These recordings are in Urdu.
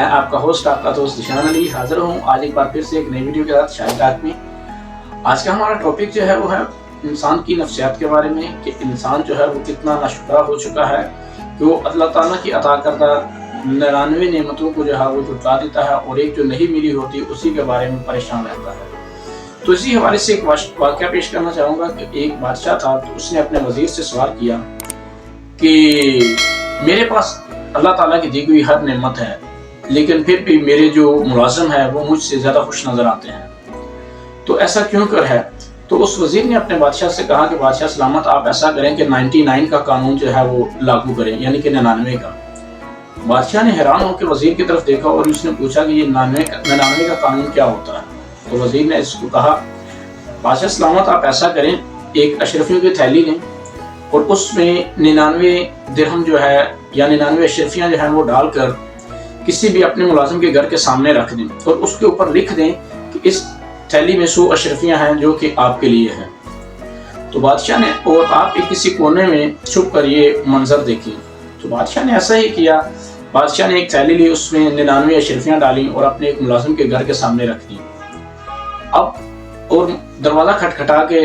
آپ کا ہوسٹ آپ کا دوست ذیشان علی حاضر ہوں آج ایک بار پھر سے ایک نئی ویڈیو کے ساتھ شاہد ٹاک میں۔ آج کا ہمارا ٹاپک جو ہے وہ ہے انسان کی نفسیات کے بارے میں، کہ انسان جو ہے وہ کتنا ناشکرا ہو چکا ہے کہ وہ اللہ تعالیٰ کی عطا کردہ 99 نعمتوں کو جو ہے وہ جھٹلا دیتا ہے اور ایک جو نہیں ملی ہوتی اسی کے بارے میں پریشان رہتا ہے۔ تو اسی حوالے سے ایک واقعہ پیش کرنا چاہوں گا کہ ایک بادشاہ تھا، تو اس نے اپنے وزیر سے سوال کیا کہ میرے پاس اللہ تعالیٰ کی دی ہوئی ہر نعمت ہے، لیکن پھر بھی میرے جو ملازم ہیں وہ مجھ سے زیادہ خوش نظر آتے ہیں، تو ایسا کیوں کر ہے؟ تو اس وزیر نے اپنے بادشاہ سے کہا کہ بادشاہ سلامت، آپ ایسا کریں کہ 99 کا قانون جو ہے وہ لاگو کریں، یعنی کہ 99 کا۔ بادشاہ نے حیران ہو کے وزیر کی طرف دیکھا اور اس نے پوچھا کہ یہ 99 کا قانون کیا ہوتا ہے؟ تو وزیر نے اس کو کہا بادشاہ سلامت، آپ ایسا کریں، ایک اشرفیوں کی تھیلی لیں اور اس میں 99 درہم جو ہے یا 99 اشرفیاں جو ہیں وہ ڈال کر کسی بھی اپنے ملازم کے گھر کے سامنے رکھ دیں اور اس کے اوپر لکھ دیں کہ اس تھیلی میں 100 اشرفیاں ہیں جو کہ آپ کے لیے ہیں۔ تو بادشاہ نے اور آپ ایک کسی کونے میں چھپ کر یہ منظر دیکھیں۔ تو بادشاہ نے ایسا ہی کیا، بادشاہ نے ایک تھیلی لی، اس میں 99 اشرفیاں ڈالیں اور اپنے ایک ملازم کے گھر کے سامنے رکھ دیں۔ اب اور دروازہ کھٹکھٹا کے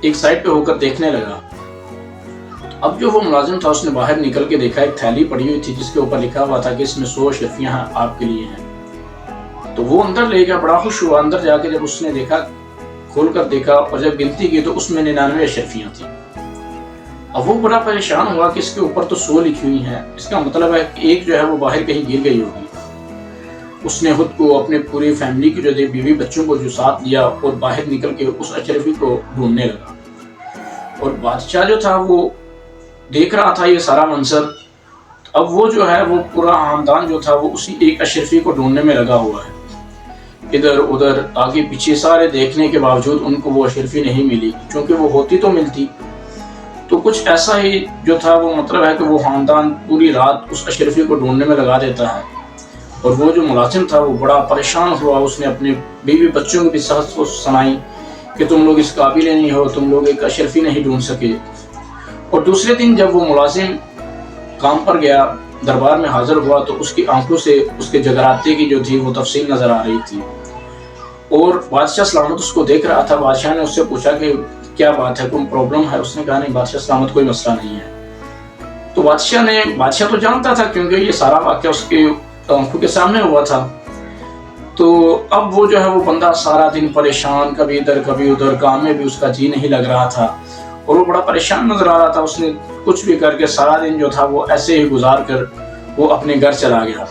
ایک سائڈ پہ ہو کر دیکھنے لگا۔ اب جو وہ ملازم تھا اس نے باہر نکل کے دیکھا، ایک تھیلی پڑی ہوئی تھی جس کے اوپر لکھا ہوا تھا کہ اس میں 100 اشرفیاں ہیں آپ کے لیے ہیں۔ تو وہ اندر لے گیا، بڑا خوش ہوا۔ اندر جا کے جب اس نے دیکھا، کھول کر دیکھا اور جب گنتی کی تو اس میں 99 اشرفیاں تھیں۔ اب وہ بڑا پریشان ہوا کہ اس کے اوپر تو 100 لکھی ہوئی ہیں، اس کا مطلب ہے کہ ایک جو ہے وہ باہر کہیں گر گئی ہوگی۔ اس نے خود کو، اپنے پوری فیملی کی جو تھے، بیوی بچوں کو جو ساتھ لیا اور باہر نکل کے اس اشرفی کو ڈھونڈنے لگا۔ اور بادشاہ جو تھا وہ دیکھ رہا تھا یہ سارا منظر۔ اب وہ جو ہے وہ پورا خاندان جو تھا وہ اسی ایک اشرفی کو ڈھونڈنے میں لگا ہوا ہے، ادھر ادھر آگے پیچھے سارے دیکھنے کے باوجود ان کو وہ اشرفی نہیں ملی، چونکہ وہ ہوتی تو ملتی۔ تو کچھ ایسا ہی جو تھا وہ مطلب ہے کہ وہ خاندان پوری رات اس اشرفی کو ڈھونڈنے میں لگا دیتا ہے، اور وہ جو ملازم تھا وہ بڑا پریشان ہوا۔ اس نے اپنے بیوی بچوں کو بھی سخت سنائی کہ تم لوگ اس قابل نہیں ہو، تم لوگ ایک اشرفی نہیں ڈھونڈ سکے۔ اور دوسرے دن جب وہ ملازم کام پر گیا، دربار میں حاضر ہوا، تو اس کی آنکھوں سے اس کے جگراتے کی جو تھی وہ تفصیل نظر آ رہی تھی، اور بادشاہ سلامت اس کو دیکھ رہا تھا۔ بادشاہ نے اس سے پوچھا کہ کیا بات ہے، کوئی پرابلم ہے؟ اس نے کہا نہیں بادشاہ سلامت، کوئی مسئلہ نہیں ہے۔ تو بادشاہ تو جانتا تھا کیونکہ یہ سارا واقعہ اس کے آنکھوں کے سامنے ہوا تھا۔ تو اب وہ جو ہے وہ بندہ سارا دن پریشان، کبھی ادھر کبھی ادھر، کام میں بھی اس کا جی نہیں لگ رہا تھا اور وہ بڑا پریشان نظر آ رہا تھا۔ اس نے کچھ بھی کر کے سارا دن جو تھا وہ ایسے ہی گزار کر وہ اپنے گھر چلا گیا۔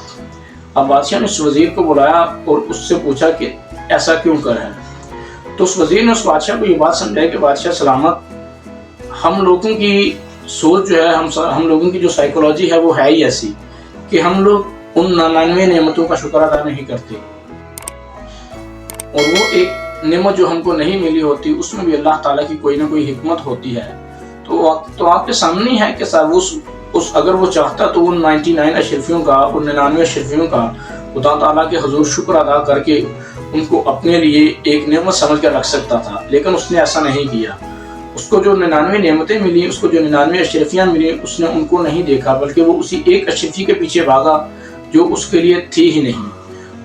اب بادشاہ نے اس وزیر کو بلایا اور اس سے پوچھا کہ ایسا کیوں کر ہے؟ تو اس وزیر نے اس بادشاہ کو یہ بات سمجھائی کہ بادشاہ سلامت، ہم لوگوں کی سوچ جو ہے، ہم لوگوں کی جو سائیکولوجی ہے وہ ہے ہی ایسی کہ ہم لوگ ان 99 نعمتوں کا شکر ادا نہیں کرتے، اور وہ ایک نعمت جو ہم کو نہیں ملی ہوتی اس میں بھی اللہ تعالیٰ کی کوئی نہ کوئی حکمت ہوتی ہے۔ تو آپ کے سامنے ہے کہ اگر وہ چاہتا تو ان 99 اشرفیوں کا، ان 99 اشرفیوں کا خدا تعالیٰ کے حضور شکر ادا کر کے ان کو اپنے لیے ایک نعمت سمجھ کر رکھ سکتا تھا، لیکن اس نے ایسا نہیں کیا۔ اس کو جو 99 نعمتیں ملی، اس کو جو 99 اشرفیاں ملی، اس نے ان کو نہیں دیکھا، بلکہ وہ اسی ایک اشرفی کے پیچھے بھاگا جو اس کے لیے تھی ہی نہیں۔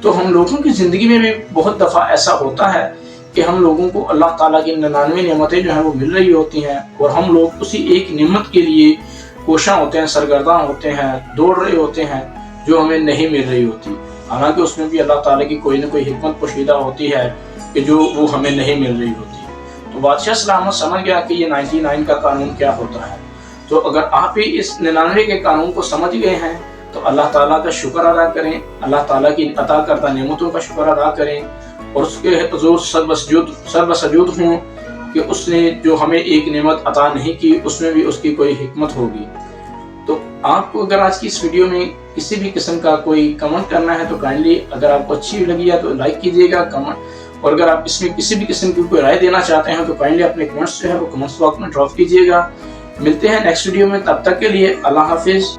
تو ہم لوگوں کی زندگی میں بھی بہت دفعہ ایسا ہوتا ہے کہ ہم لوگوں کو اللہ تعالیٰ کی 99 نعمتیں جو ہیں وہ مل رہی ہوتی ہیں، اور ہم لوگ اسی ایک نعمت کے لیے کوشاں ہوتے ہیں، سرگرداں ہوتے ہیں، دوڑ رہے ہوتے ہیں جو ہمیں نہیں مل رہی ہوتی، حالانکہ اس میں بھی اللہ تعالیٰ کی کوئی نہ کوئی حکمت پوشیدہ ہوتی ہے کہ جو وہ ہمیں نہیں مل رہی ہوتی۔ تو بادشاہ سلامت سمجھ گیا کہ یہ 99 کا قانون کیا ہوتا ہے۔ تو اگر آپ بھی اس 99 کے قانون کو سمجھ گئے ہیں تو اللہ تعالیٰ کا شکر ادا کریں، اللہ تعالیٰ کی عطا کردہ نعمتوں کا شکر ادا کریں، اور اس کے حضور سر بسجود ہوں کہ اس نے جو ہمیں ایک نعمت عطا نہیں کی اس میں بھی اس کی کوئی حکمت ہوگی۔ تو آپ کو اگر آج کی اس ویڈیو میں کسی بھی قسم کا کوئی کمنٹ کرنا ہے تو کائنڈلی، اگر آپ کو اچھی لگی ہے تو لائک کیجیے گا کمنٹ، اور اگر آپ اس میں کسی بھی قسم کی کوئی رائے دینا چاہتے ہیں تو کائنڈلی اپنے کمنٹس جو ہے وہ کمنٹس باکس میں ڈراپ کیجیے گا۔ ملتے ہیں نیکسٹ ویڈیو میں، تب تک کے لیے اللہ حافظ۔